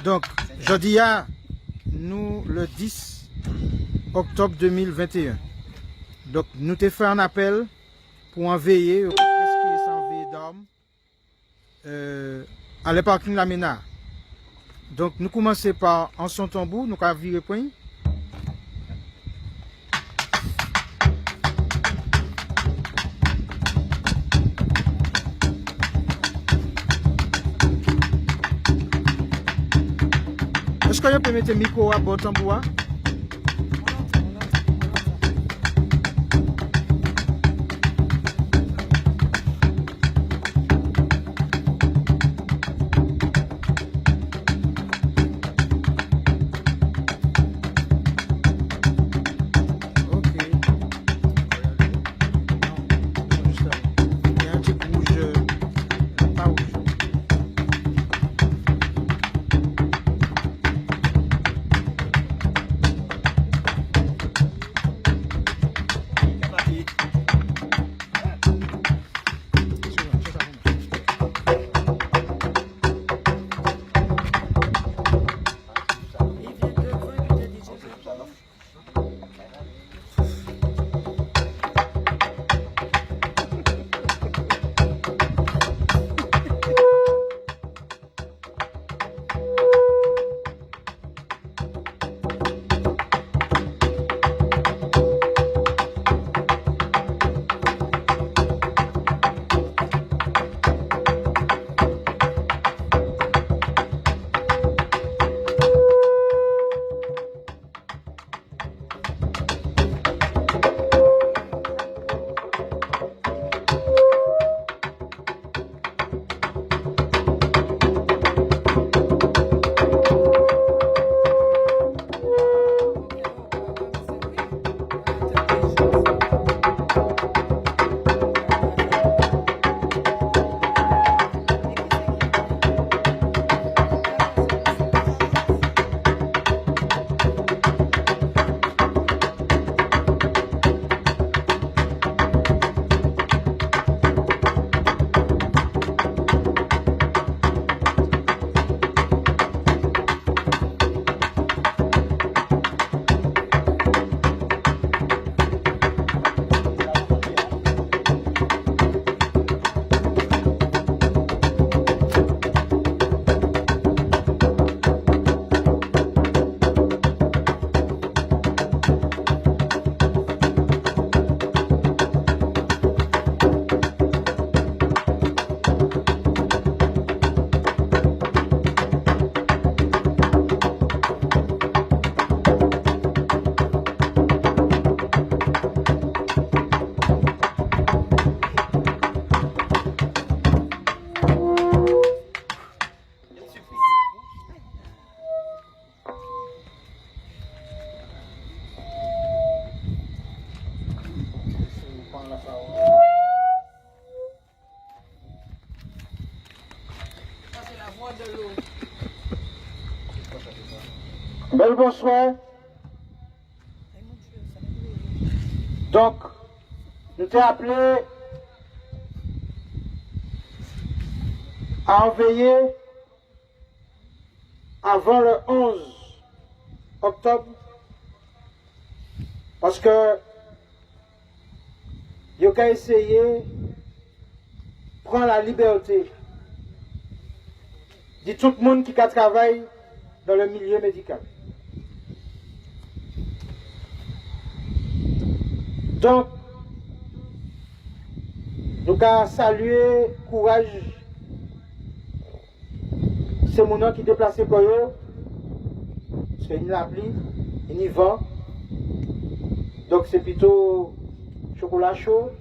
Donc, jeudi à nous le 10 octobre 2021. Donc, nous t'ai fait un appel pour en veiller, presque sans veiller d'armes, à le parking la Ménard. Donc, nous commençons par en son tambour, nous avons viré point. Est-ce que vous pouvez mettre le micro à bord tambour? Bel bonsoir. Donc, nous t'ai appelé à en veiller avant le 11 octobre parce que il a essayé de prendre la liberté de tout le monde qui travaille dans le milieu médical. Donc, nous avons salué le courage de ces gens qui déplacent pour eux, parce qu'il y a la pluie, il y a vent, donc c'est plutôt chocolat chaud.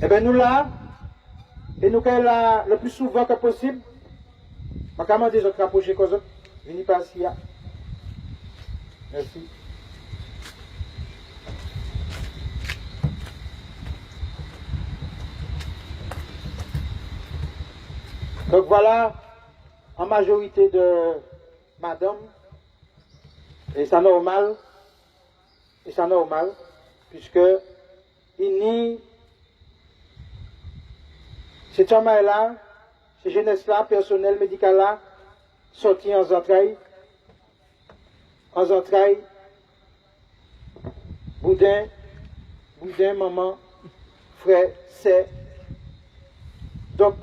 Et bien nous là, et nous sommes là le plus souvent que possible. Je vais demander de rapprocher les autres. Venez par ici. Merci. Donc voilà, en majorité de madame, et c'est normal, puisque il nie cet homme là, ces jeunesses là, personnel médical là, sorti en entrailles, boudin, maman, frère, c'est. Donc,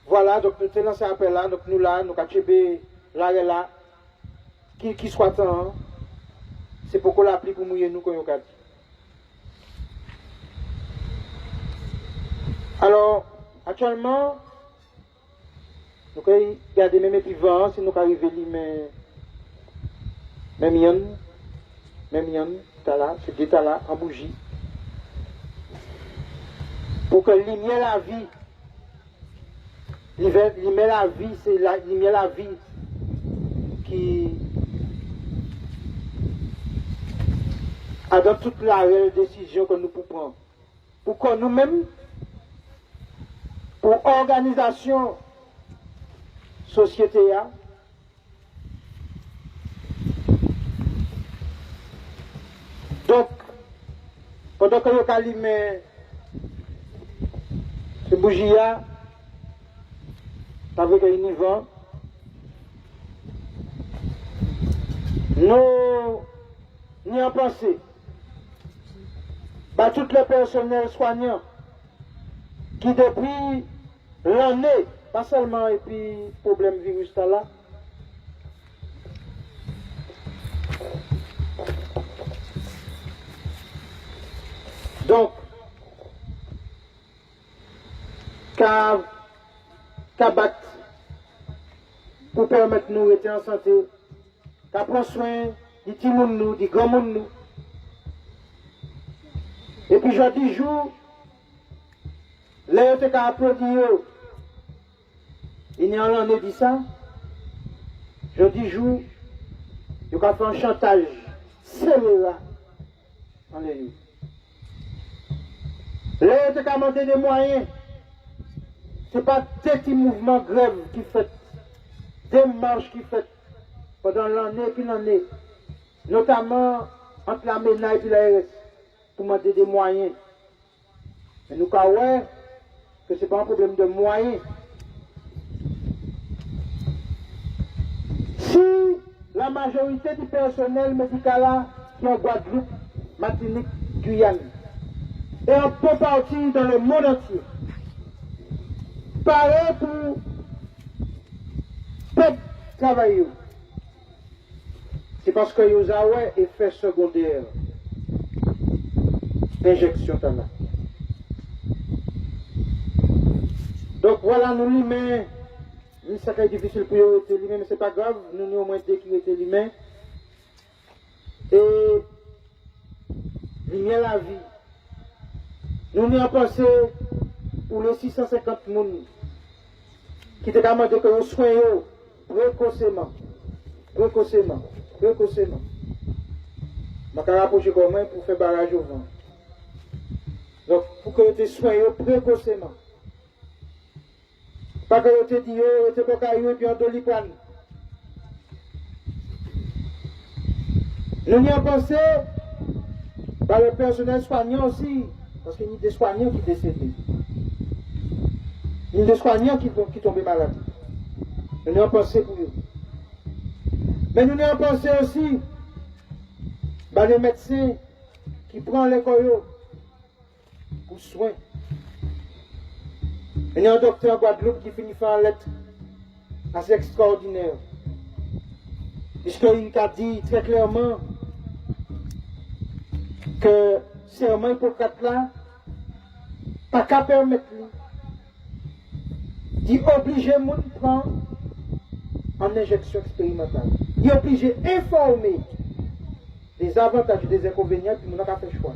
voilà, donc nous tenons ça appel là, donc nous là, nous avons là et là, qui soit temps, hein. C'est pour qu'on l'applique pour mouiller nous quand on a dit. Alors, actuellement, nous avons gardé même épivan, si nous arrivons même yan, tala, c'est des talas en bougie. Pour que lumière la vie, lumière la vie, c'est la lumière la vie qui a dans toute la réelle décision que nous pouvons prendre. Pour que nous-mêmes, pour organisation, société, donc, pendant que nous allumons ce bougie, avec un vent, nous n'y en pensé. Bah, tout le personnel soignant qui depuis l'année, pas seulement et puis problème virus là, donc qu'à battre pour permettre nous d'être en santé, qu'à prendre soin du petit monde nous, du grand monde nous. Et puis je dis jour, là, tu as applaudi, il n'y a rien dit ça. Je dis jour, tu as fait un chantage, c'est là, en les là, tu as demandé des moyens. Ce n'est pas des petits mouvements grève qui fait, des marches qui fait pendant l'année puis l'année, notamment entre la MENA et puis la RS, pour demander des moyens. Mais nous savons que ce n'est pas un problème de moyens. Si la majorité du personnel médical qui est en Guadeloupe, Martinique, Guyane, et un peu partout dans le monde entier, pareil pour peuple travailler. C'est parce que vous avez effet secondaire d'injection là. Donc voilà, nous l'humain, ça c'est difficile pour eux être l'humain, mais c'est pas grave, nous nous au moins deux qui étaient l'humain. Et lumière la vie. Nous n'y avons pensé pour les 650 personnes qui te demandent que vous soyez précocement. Je vais rapprocher comment pour faire barrage au vent. Donc, pour que vous te soyez précocement. Pas que vous te dites, vous te cocaïne et puis en doliprane. Nous n'y avons pensé par le personnel soignant aussi, parce qu'il y a des soignants qui décédent. Il y a des soignants qui tombent malades. Nous n'y avons pensé pour eux. Mais nous n'y avons pensé aussi par les médecins qui prennent les coyotes pour soins. Il y a un docteur en Guadeloupe qui finit par lettre assez extraordinaire. Puisqu'il a dit très clairement que serment Hippocrate là, pas qu'à permettre d'obliger les gens à prendre en injection expérimentale. Il est obligé d'informer des avantages et des inconvénients, puis nous n'avons pas fait le choix.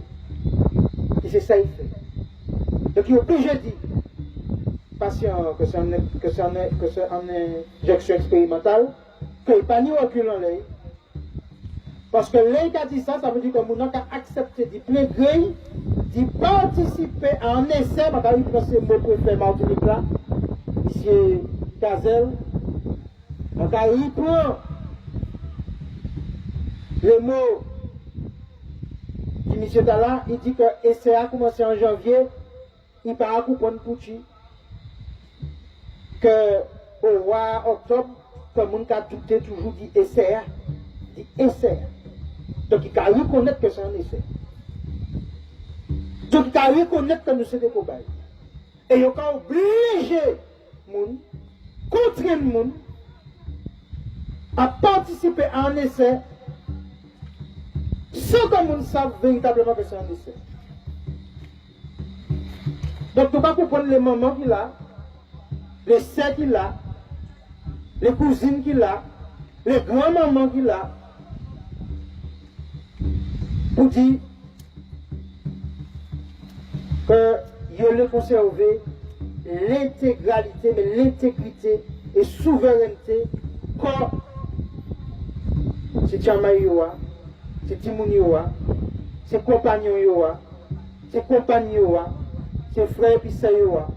Et c'est ça qu'il fait. Donc il est obligé de dire patient que c'est en injection expérimentale, qu'il n'y a pas ni recul en l'air. Parce que l'un qui a dit ça, ça veut dire que nous avons accepté de plein gré, de participer à un essai, parce qu'il prend ces mots préfets Martinique là, ici Cazel, donc il prend les mots du monsieur Tala, il dit que l'essai a commencé en janvier, il part à coupon pour que au mois octobre, comme on a douté toujours dit essai. Dit essai. Donc il faut reconnaître que c'est un essai. Donc il faut reconnaître que nous sommes des cobayes. Et il faut obliger les gens, contraindre les gens à participer à un essai sans que les gens savent véritablement que c'est un essai. Donc, nous ne pouvons pas comprendre les mamans qu'il a, les sœurs qu'il a, les cousines qu'il a, les grands-mamans qu'il a, pour dire qu'il a conservé l'intégralité, mais l'intégrité et souveraineté quand c'est Tchamaïoua, c'est Timounioua, c'est Compagnonioua, c'est Compagnioua, c'est frère Pissayoua.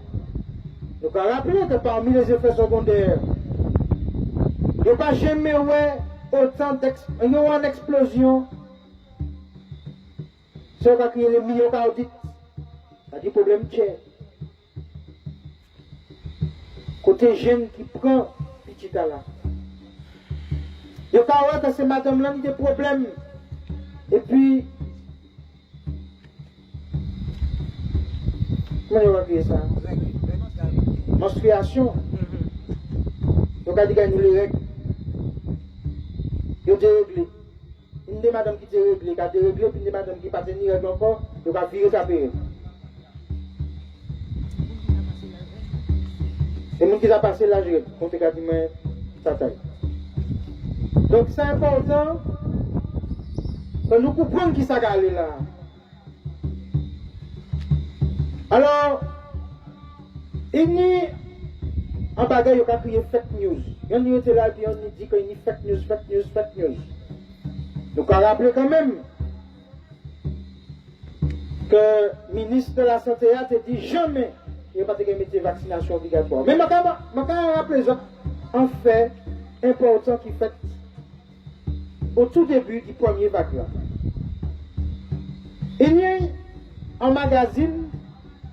Donc, à rappeler que parmi les effets secondaires, il n'y a pas jamais autant d'explosions. C'est ce qui est le myocardite. C'est-à-dire problème tchè. Côté jeune qui prend petit à là. Il y a que c'est madame là qui a des problèmes. Et puis, comment on va dire ça? Menstruation. Donc, on dit qu'il y a les règles. Il y a des règles. Une des madames qui est réglée, qui a déréglé, puis une des madames qui n'a pas tenu règle encore, il va virer sa période. Et les gens qui ont passé l'âge, on te dit, mais ça taille. Donc, c'est important que nous comprenions qui ça allé là. Alors, il y a un bagage qui a créé fake news. Il y a là et on dit qu'il y a fake news. Donc, on rappelle quand même que le ministre de la Santé a dit jamais il n'y a pas de mettre vaccination obligatoire. Mais je vais rappeler un fait important qui fait au tout début du premier vaccin. Il y a un magazine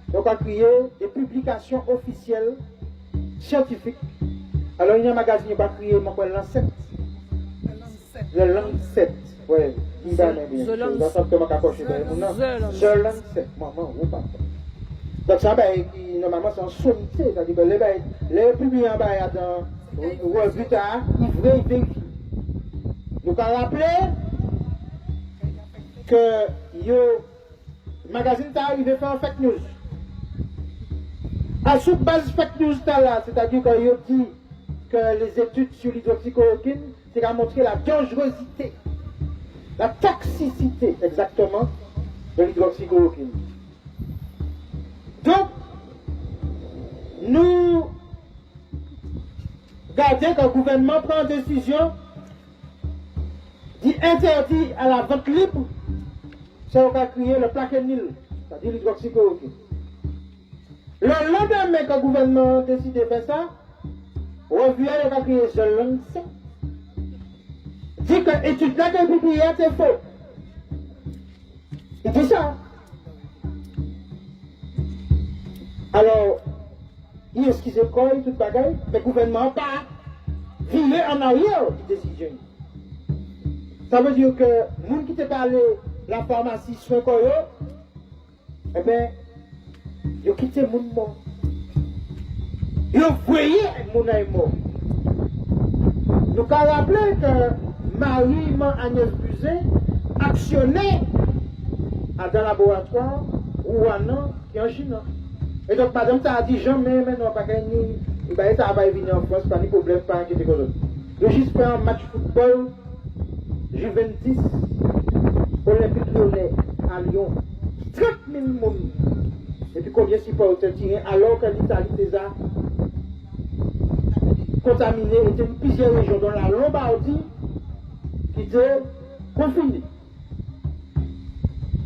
qui a créé des publications officielles scientifiques. Alors, il y a un magazine qui a créé le Lancet. Le Lancet. Oui, il y a un Lancet. Maman, ou pas. Donc, ça, normalement, c'est en sommité. C'est-à-dire que les publiés en bas dans le revue tard, ils vérifient. Donc, on rappelle que le magazine est arrivé à faire fake news. À sous base fake news, c'est-à-dire qu'il dit que les études sur l'hydroxychloroquine, c'est à montrer la dangerosité, la toxicité exactement de l'hydroxychloroquine. Donc, nous gardons que le gouvernement prend une décision d'interdire à la vente libre, c'est qu'on a créé le plaquenil, c'est-à-dire l'hydroxychloroquine. Le lendemain que le gouvernement décide de faire ça, revient et a créé ce Lancet. Dit que l'étude là que publié, c'est faux. Il dit ça. Alors, il excuse quoi, tout bagaille, le gouvernement n'a pas viré en arrière de décision. Ça veut dire que les gens qui te parlé la pharmacie soin quoi, eh bien, ils ont quitté mon mort. Ils ont voyé mon mort. Nous avons rappelé que Marie-Agnès Buzet actionnait dans le laboratoire Wuhan qui est en Chine. Et donc, madame, ça a dit jamais, maintenant, pas gagné. Ça va venir en France, pas de problème, pas inquiété comme ça. Nous juste fait un match football, Juventus, Olympique Lyonnais, à Lyon. 30 000 personnes. Et puis combien de supporters tirés, alors que l'Italie déjà contaminée, était dans plusieurs régions, dans la Lombardie, qui était confinée.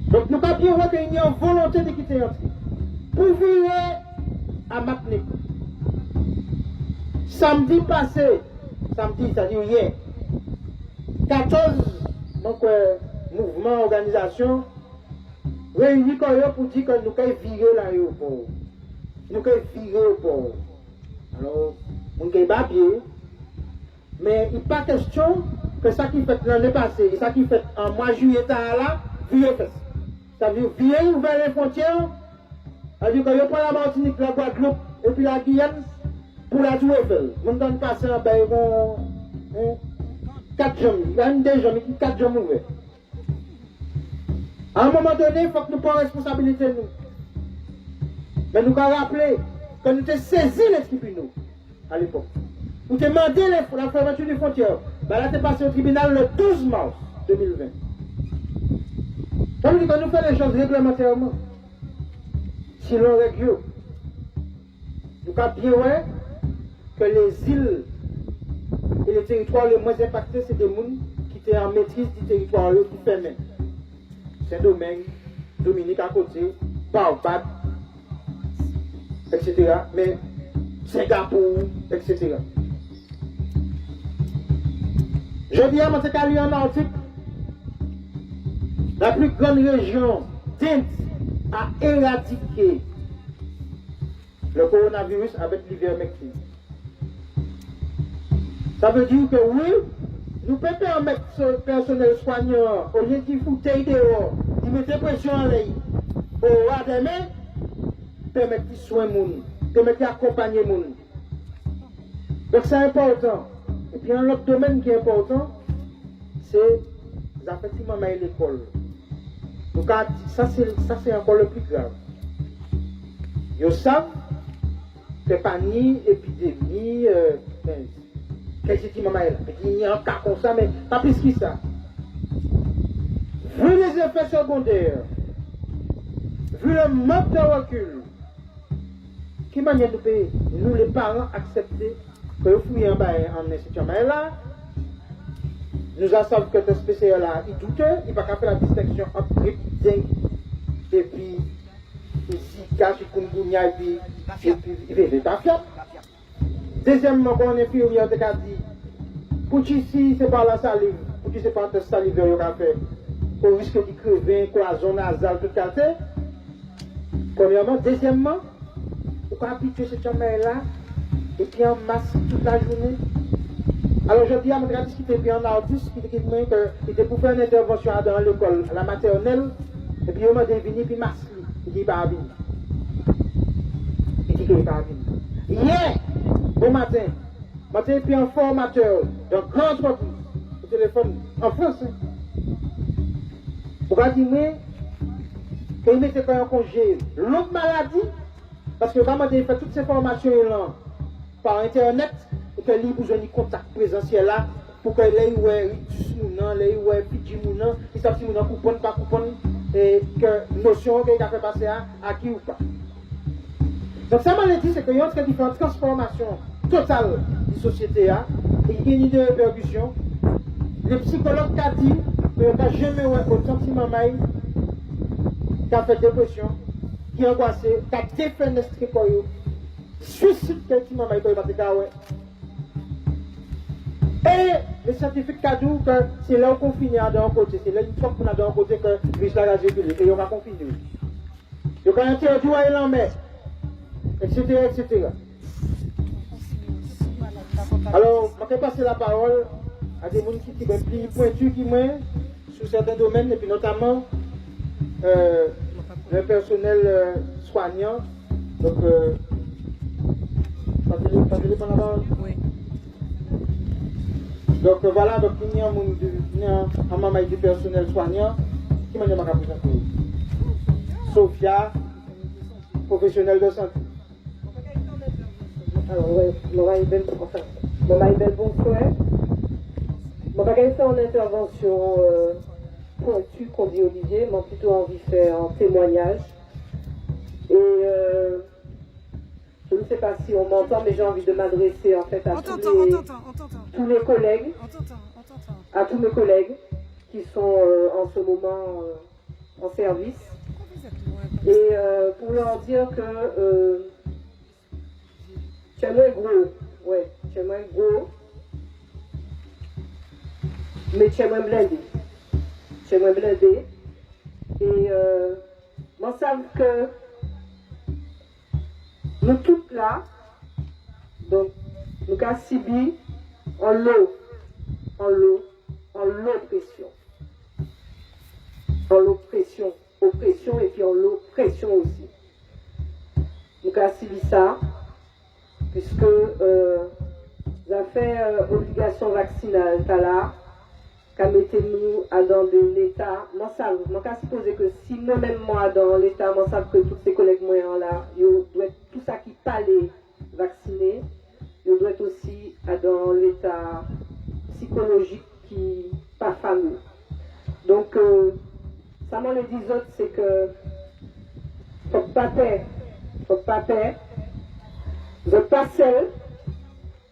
Donc, nous ne pouvons pas dire qu'il y a une volonté de quitter l'entrée. Pour virer à Matnik. Samedi passé, samedi, c'est-à-dire hier, 14 donc, mouvements, organisations réunis pour dire que nous pouvons virer l'aéroport. Nous pouvons virer au port. Alors, on gagne pas pied. Mais il n'est pas question que ça qui fait l'année passée, ça qui fait en mois juillet là, vieux fait. Ça veut dire, vieux ouvert les frontières, ça veut dire que je prends la Martinique, la Guadeloupe et puis la Guyane pour la Tour Eiffel. Mon temps passé en bas, ils vont 4 jambes, il y a une des jambes, 4 jambes ouvertes. À un moment donné, il faut que nous prenions responsabilité nous. Mais nous avons rappelé que nous avons saisi l'esprit pour nous à l'époque. Pour demander la fermeture des frontières. Ben là, tu es passé au tribunal le 12 mars 2020. Ça veut dire que nous faisons les choses réglementairement. Si l'on règle, nous avons bien ouais que les îles et les territoires les moins impactés, c'est des gens qui étaient en maîtrise du territoire qui ferment. Saint-Domingue, Dominique à côté, Barbade, etc. Mais Singapour, etc. Je dis à M. Kali en article, la plus grande région d'Inde a éradiqué le coronavirus avec l'ivermectine. Ça veut dire que oui, nous pouvons permettre ce personnel soignant, au lieu qu'il foute dehors, il mettait pression en l'air, au ras des mains, permettre de soigner les gens, permettre d'accompagner les gens. Donc c'est important. Et puis un autre domaine qui est important, c'est effectivement l'école. Donc ça c'est encore le plus grave. Ils savent que pas ni épidémie, il y a un cas comme ça, mais pas plus que ça. Vu les effets secondaires, vu le manque de recul, qui manière de payer, nous les parents accepter que vous fouillez en institution. Mais là, nous savons que ce spécial là, il doute, il ne va pas faire la distinction entre grippe, dengue, et puis Zika, chikungunya, et puis il n'est pas fiable. Deuxièmement, quand on est infirmière, on a dit, pour ici, c'est par la salive, pour c'est par la salive, on a fait, au risque de crever, cloison nasale, tout ça. Premièrement. Deuxièmement, on peut habituer cette chambre-là, et puis en masse toute la journée. Alors je dis à mon discuter, puis un artiste qui dit qu'il était pour faire une intervention dans l'école, à la maternelle, et puis il m'a dit, venir, puis masque, il dit, il va venir. Il dit qu'il va venir. Hier, au matin, puis un formateur d'un grand entreprise, au téléphone, en français. Pourquoi dire qu'il mettait pas un congé l'autre maladie, parce que vraiment il fait toutes ces formations là par internet, et que lui besoin de contact présentiel là, pour que les ritus mounan, les pidji mounan, ils savent si mounan coupon, pas coupon, et que notion qu'il a fait passer à qui ou pas. Donc ça m'a dit, c'est qu'il y a une différente transformation totale de la société, et il y a une idée de répercussion. Le psychologue a dit qu'il n'y a jamais autant de mamans qui a fait dépression, qui a angoissé, qui a défenestré pour eux, suicide quelqu'un maman qui a fait. Et les scientifiques ont dit que c'est là où on finit à d'un côté, c'est là une fois qu'on a d'un côté que le virus la circulé, et on va confiner. Donc quand on a dit qu'il en met, etc., etc. Alors, je vais passer la parole à des gens qui sont plus pointus qui moi sur certains domaines, et puis notamment le personnel soignant. Donc, partez-le par la parole. Oui. Donc voilà, donc il y a un membre du personnel soignant qui m'a dit ma présenter. Sophia, professionnelle de santé. Alors, oui, bonsoir. Je vais faire une intervention pointue qu'on dit Olivier, mais plutôt envie de faire un témoignage. Et je ne sais pas si on m'entend, mais j'ai envie de m'adresser en fait à tous les collègues, à tous mes collègues qui sont en ce moment en service. Et pour leur dire que c'est moins gros, ouais, c'est moins gros, mais c'est moins blindé. C'est moins blindé. Et moi, savent que nous toutes là, donc nous avons subi en l'oppression. En oppression et puis en l'oppression aussi. Nous avons subi ça, puisque ça fait obligation vaccinale, là, qu'à mettez-nous dans de l'État. Moi, ça, je supposer que si moi-même, moi, dans l'État, moi, ça que tous ces collègues moyens là, ils doivent être tout ça qui parle vacciné, ils doivent être aussi dans l'état psychologique qui pas fameux. Donc, ça m'en les dit autres, c'est que faut pas peur, vous n'êtes pas seul,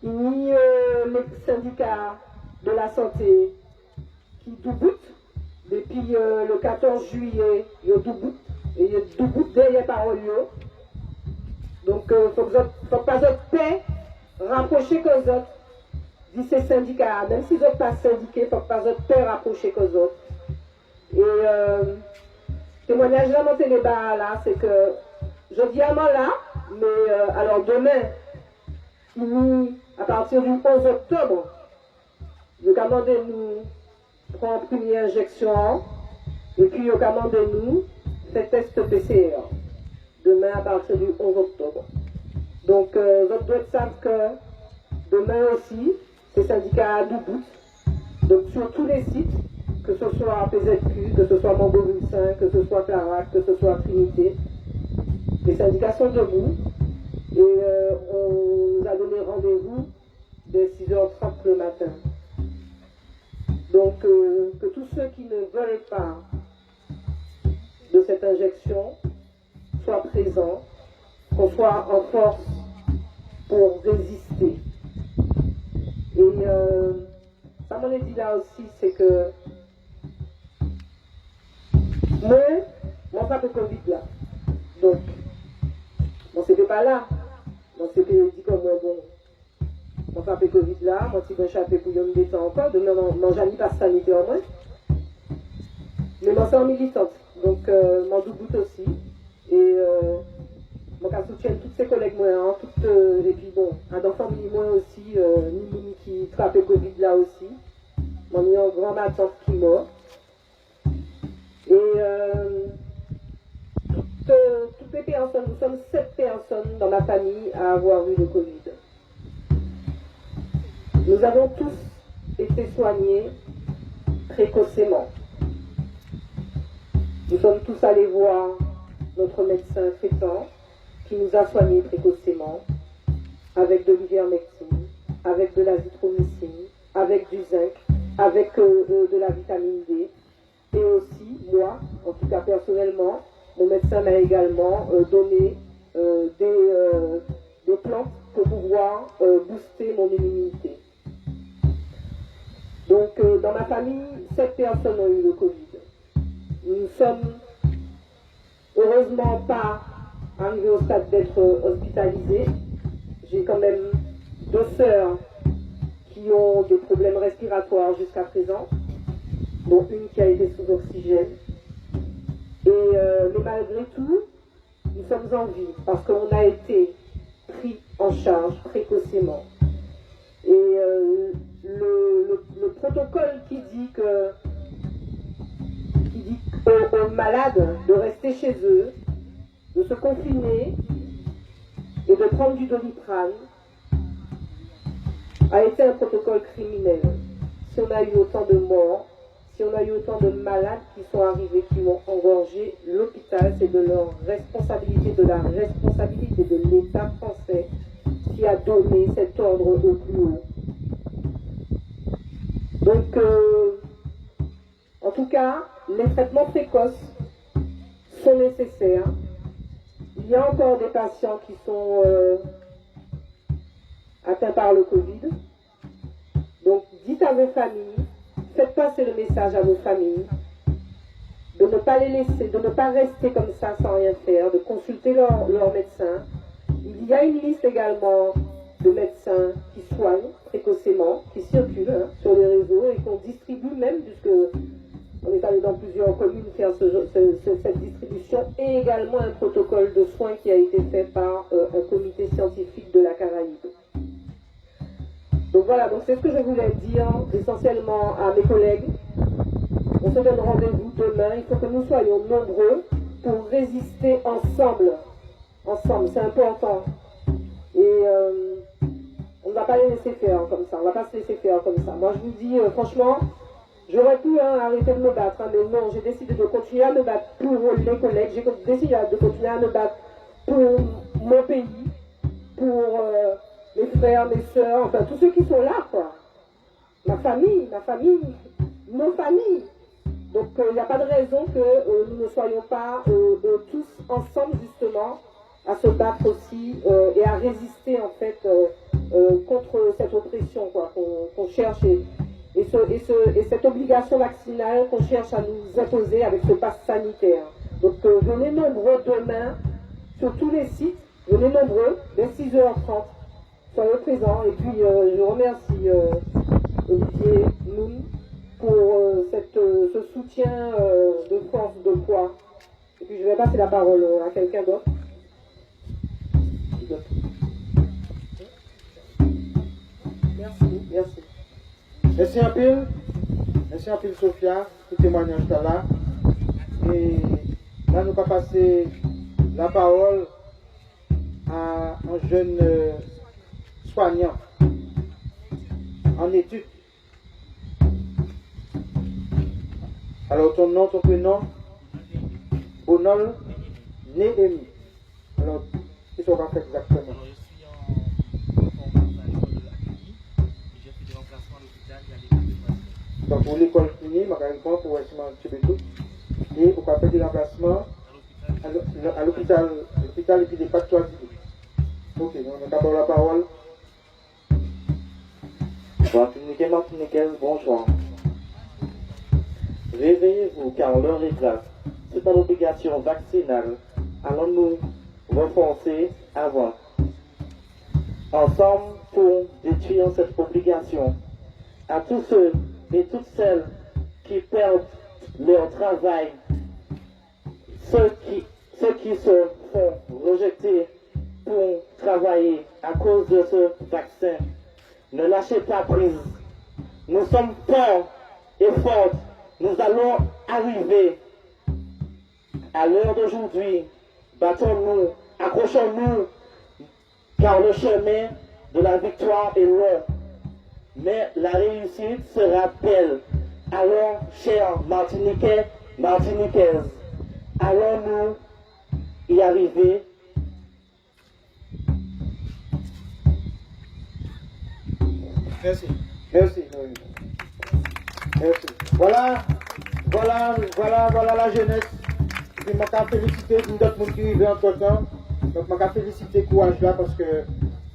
ni les syndicats de la santé qui doutent depuis le 14 juillet, ils doutent, et ils doutent derrière parole. Donc, faut pas être paix, rapprocher qu'aux autres, dit ces syndicats, même s'ils n'ont pas syndiqués, faut pas être paix, rapprocher qu'aux autres. Et témoignage là, mon télébat là, c'est que je dis à moi là, mais alors demain, à partir du 11 octobre, je commande nous prendre une première injection et puis je commande nous faire test PCR demain à partir du 11 octobre. Donc, vous devez savoir que demain aussi, ces syndicats doutent. Donc, sur tous les sites, que ce soit PZQ, que ce soit Montbeau-Vulsin, que ce soit Clarac, que ce soit Trinité, les syndicats sont debout et on nous a donné rendez-vous dès 6h30 le matin. Donc, que tous ceux qui ne veulent pas de cette injection soient présents, qu'on soit en force pour résister. Et ça m'en est dit là aussi, c'est que moi, pas de Covid là. Donc, moi, c'était pas là. Moi, c'était dit comme moi, bon. On fait Covid là, moi si je échappé pour me détendre encore, demain je n'ai pas sanitaire en moins. Mais moi c'est en militante, donc m'en doute aussi. Et moi je soutiens tous ces collègues moi, hein, et puis bon, dans famille moi aussi, ni qui trappe Covid là aussi. Moi j'ai un grand ma tante qui est mort. Et toutes les personnes, nous sommes 7 personnes dans ma famille à avoir eu le Covid. Nous avons tous été soignés précocement. Nous sommes tous allés voir notre médecin traitant qui nous a soignés précocement avec de l'ivermectine, avec de l'azithromycine, avec du zinc, avec de la vitamine D. Et aussi, moi, en tout cas personnellement, mon médecin m'a également donné des plantes pour pouvoir booster mon immunité. Donc, dans ma famille, 7 personnes ont eu le Covid. Nous ne sommes heureusement pas arrivés au stade d'être hospitalisés. J'ai quand même 2 sœurs qui ont des problèmes respiratoires jusqu'à présent, dont une qui a été sous oxygène. Mais malgré tout, nous sommes en vie parce qu'on a été pris en charge précocement. Et le protocole qui dit aux malades de rester chez eux, de se confiner et de prendre du Doliprane a été un protocole criminel. Si on a eu autant de morts, si on a eu autant de malades qui sont arrivés, qui ont engorgé l'hôpital, c'est de leur responsabilité, de la responsabilité de l'État français qui a donné cet ordre au plus haut. Donc, en tout cas, les traitements précoces sont nécessaires. Il y a encore des patients qui sont atteints par le Covid. Donc, dites à vos familles, faites passer le message à vos familles, de ne pas les laisser, de ne pas rester comme ça sans rien faire, de consulter leur médecin. Il y a une liste également de médecins qui soignent précocement, qui circulent sur les réseaux et qu'on distribue même, puisque on est allé dans plusieurs communes faire cette distribution, et également un protocole de soins qui a été fait par un comité scientifique de la Caraïbe. Donc voilà, donc c'est ce que je voulais dire essentiellement à mes collègues. On se donne rendez-vous demain. Il faut que nous soyons nombreux pour résister ensemble. Ensemble, c'est important. Et on ne va pas les laisser faire comme ça. On ne va pas se laisser faire comme ça. Moi, je vous dis, franchement, j'aurais pu arrêter de me battre. Mais non, j'ai décidé de continuer à me battre pour les collègues. J'ai décidé de continuer à me battre pour mon pays, pour mes frères, mes soeurs, enfin tous ceux qui sont là, quoi. Ma famille, nos familles. Donc il n'y a pas de raison que nous ne soyons pas tous ensemble justement à se battre aussi et à résister en fait contre cette oppression quoi qu'on cherche et cette obligation vaccinale qu'on cherche à nous imposer avec ce pass sanitaire. Donc venez nombreux demain sur tous les sites, venez nombreux dès 6h30, soyez présents et puis je remercie Olivier Noun pour ce soutien de force, de foi. Et puis je vais passer la parole à quelqu'un d'autre. Merci. Merci un peu Sophia, pour le témoignage là. Et là, nous allons passer la parole à un jeune soignant en études. Alors, ton nom, ton prénom? Bonol Néhémie. Alors, qu'est-ce qu'on va faire exactement? Alors, je suis en formation à l'école de la clinique et j'ai fait des remplacements à l'hôpital et à l'école de patients. Donc, pour l'école clinique, je vais répondre pour essayer de tout. Et pour faire des remplacements à l'hôpital et puis des factoires. Ok, on a d'abord la parole. Martiniquais, bonsoir. Réveillez-vous car l'heure est grasse. C'est une obligation vaccinale. Allons-nous renforcer avant. Ensemble pour détruire cette obligation. À tous ceux et toutes celles qui perdent leur travail, ceux qui se font rejeter pour travailler à cause de ce vaccin, ne lâchez pas prise. Nous sommes forts et fortes. Nous allons arriver à l'heure d'aujourd'hui. Battons-nous, accrochons-nous, car le chemin de la victoire est long. Mais la réussite sera belle. Alors, chers Martiniquais, Martiniquaises, allons-nous y arriver? Merci. Merci. Voilà la jeunesse. Je m'en féliciter d'autres monde qui vivent entre temps. Donc je m'en féliciter courage là parce que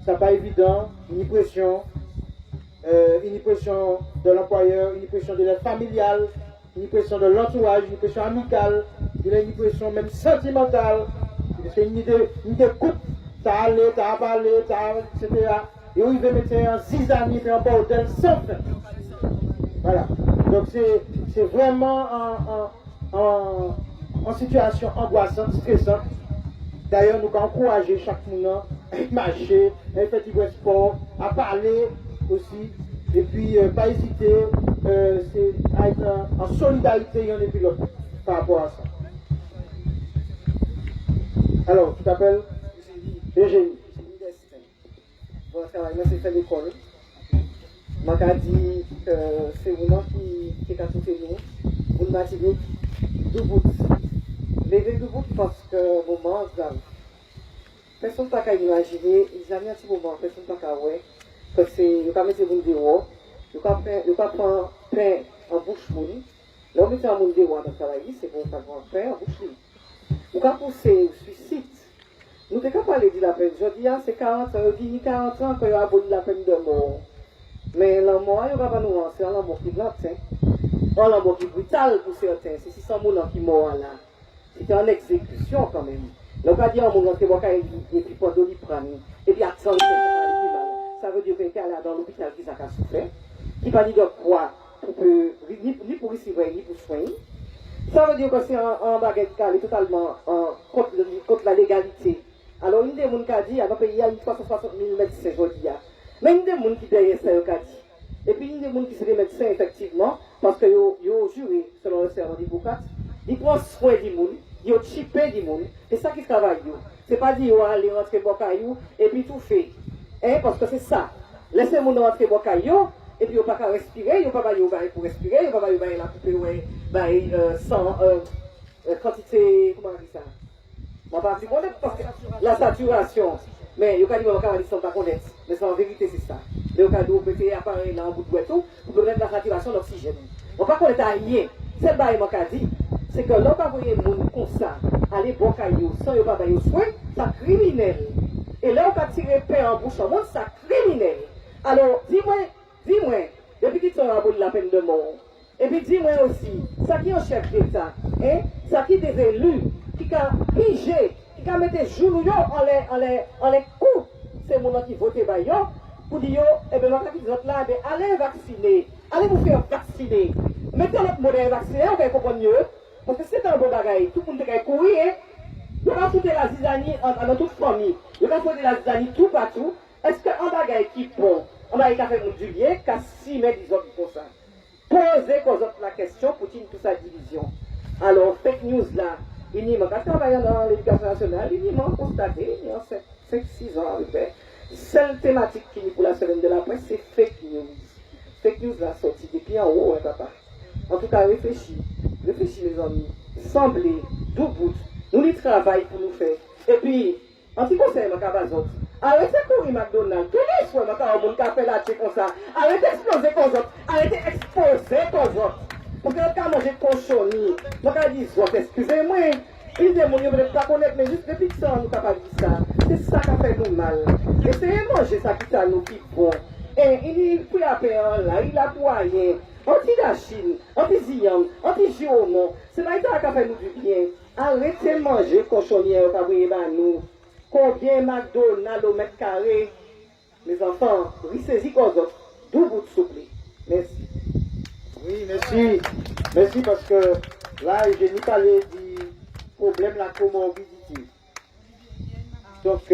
ça n'est pas évident. Une pression de l'employeur, une pression de l'aide familiale, une pression de l'entourage, une pression amicale, une pression même sentimentale. C'est une idée coupe. T'as allé, t'as parlé, etc. Et où il veut mettre un 6 années mais en bordel sans fin. Voilà. Donc c'est vraiment en situation angoissante, stressante. D'ailleurs, nous encourager chaque monde à marcher, à faire du sport, à parler aussi. Et puis, pas hésiter à être en solidarité l'un et puis l'autre par rapport à ça. Alors, tu t'appelles Eugénie. Bon, moi, c'est fait l'école. Je m'a dit que c'est vraiment qui est à tout nous. Vous m'a dit debout. Lever debout parce que moment, personne n'a qu'à imaginer, il y a un petit moment, personne n'a qu'à voir. Parce que vous ne mettez pas dehors, vous ne pas prendre pain en bouche moune. Là, vous mettez un monde dehors dans le travail, c'est pour pas prendre pain en bouche libre. Vous ne pousser au suicide. Nous ne pouvons pas parler de la peine. Je dis, c'est 40 ans, il y a 40 ans qu'il y a aboli la peine de mort. Mais la mort, il n'y a pas de nuance, c'est un mort qui bloque. Un mort qui est brutal pour certains. C'est 600 personnes qui meurent là. C'était en exécution quand même. Donc, on va dire, on va dire, et puis pour Doliprane, et puis attendre, ça veut dire quelqu'un là dans l'hôpital qui a souffert, qui va dire de quoi, ni pour recevoir, ni pour soigner. Ça veut dire que c'est un baguette calé totalement contre la légalité. Alors, une des gens qui a dit, à notre pays, il y a 360 000 médecins aujourd'hui. Mais il y a des gens qui derrière ça, et puis il y a des gens qui sont des médecins, effectivement, parce qu'ils ont juré, selon le serment d'Hippocrate, ils prennent soin du monde, ils ont chippé du monde, c'est ça qui travaille. Ce n'est pas dire qu'ils aller rentrer dans le caillou et puis tout fait. Hein, parce que c'est ça. Laissez le monde rentrer dans le caillou, et puis ils ne peuvent pas respirer, ils ne peuvent pas pour respirer, ils ne peuvent pas la couper sans quantité, comment on dit ça? On va pas connaître parce que la saturation. Mais il y a des gens qui ne sont pas connaître. Mais en vérité, c'est ça. Il y a des gens qui ont appareil dans un bout de boîte pour connaître la saturation d'oxygène. On ne peut pas connaître rien. C'est ce que je dit, c'est que l'on va voyer les gens comme ça, aller bon caillou, sans ne pas bailler soin, c'est criminel. Et là, on va tirer pain en bouche en monde, c'est criminel. Alors, dis-moi, depuis qu'ils sont abolis la peine de mort, et puis dis-moi aussi, ça qui est un chef d'État, hein, ça qui est des élus, qui a pigé, qui a mis des genoux en les coups, c'est mon qui vote pour dire, eh bien, là, allez vacciner, allez vous faire vacciner. Mettez notre modèle vacciné, on va comprendre mieux, parce que c'est un bon bagage, tout le monde va courir, on va foutre la zizanie dans toute famille, on va foutre la zizanie tout partout. Est-ce qu'un bagage qui est bon, on va y faire du bien, qu'à 6 mètres, disons comme ça. Posez la question pour toute sa division. Alors, fake news là, il y a quand on travaille dans l'éducation nationale, il y a constaté, il y a 5-6 ans, seule thématique qui est pour la semaine de la presse, c'est fake news. Fake news là, sorti depuis en haut, hein, papa. En tout cas, réfléchis les amis, semblez, d'où bout, nous les travail pour nous faire. Et puis, en ce qui concerne ma cabazot, arrêtez de courir McDonald's, tous les soirs, mon café là, comme ça, arrêtez d'exploser comme ça, arrêtez d'exposer comme ça. Parce que quand manger cochonnier, je vais dire, excusez-moi, il dit, mon ne pas connaître, mais juste depuis que ça, on n'est pas dit ça. C'est ça qui fait nous mal. Essayez de manger ça qui t'a nous qui bon. Et il est frappé là, il a poigné. Anti-Dachine, anti-Ziyan, anti-Géomon, c'est là qui a fait nous du bien. Arrêtez de manger cochonnier, nous. Combien McDonald's au mètre carré? Mes enfants, rissez-y comme ça. D'où vous souple. Merci. Oui, merci. Merci parce que là, j'ai ni parlé du problème de la comorbidité. Donc,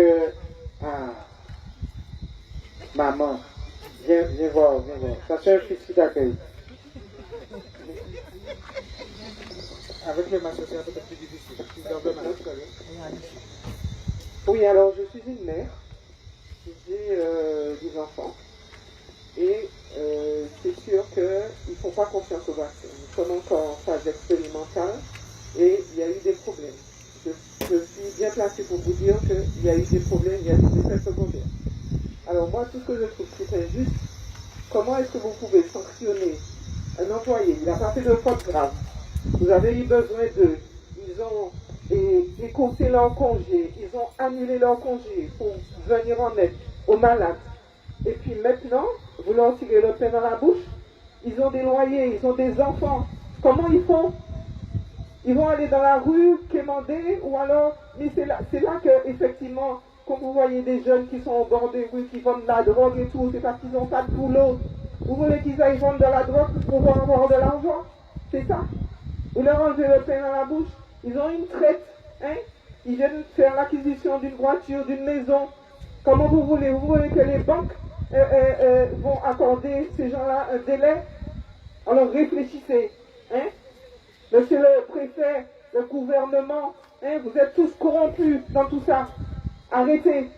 maman, viens voir. Ça c'est un fils qui t'accueille. Avec le masque, c'est un peu plus difficile. Oui, alors je suis une mère. J'ai des enfants. Et c'est sûr qu'ils ne font pas confiance au vaccin. Nous sommes encore en phase expérimentale et il y a eu des problèmes. Je suis bien placé pour vous dire qu'il y a eu des problèmes, il y a des effets secondaires. Alors moi, tout ce que je trouve qui est injuste, comment est-ce que vous pouvez sanctionner un employé? Il n'a pas fait de faute grave. Vous avez eu besoin d'eux. Ils ont écourté leur congé. Ils ont annulé leur congé pour venir en aide aux malades. Et puis maintenant, vous leur tirez le pain dans la bouche. Ils ont des loyers, ils ont des enfants. Comment ils font? Ils vont aller dans la rue, quémander, ou alors, mais c'est là que, effectivement, quand vous voyez des jeunes qui sont au bord des rues, qui vendent de la drogue et tout, c'est parce qu'ils n'ont pas de boulot. Vous voulez qu'ils aillent vendre de la drogue pour pouvoir avoir de l'argent? C'est ça? Vous leur enlevez le pain dans la bouche. Ils ont une traite, hein? Ils viennent faire l'acquisition d'une voiture, d'une maison. Comment vous voulez? Vous voulez que les banques vont accorder ces gens-là un délai? Alors réfléchissez, hein? Monsieur le préfet, le gouvernement, hein, vous êtes tous corrompus dans tout ça. Arrêtez.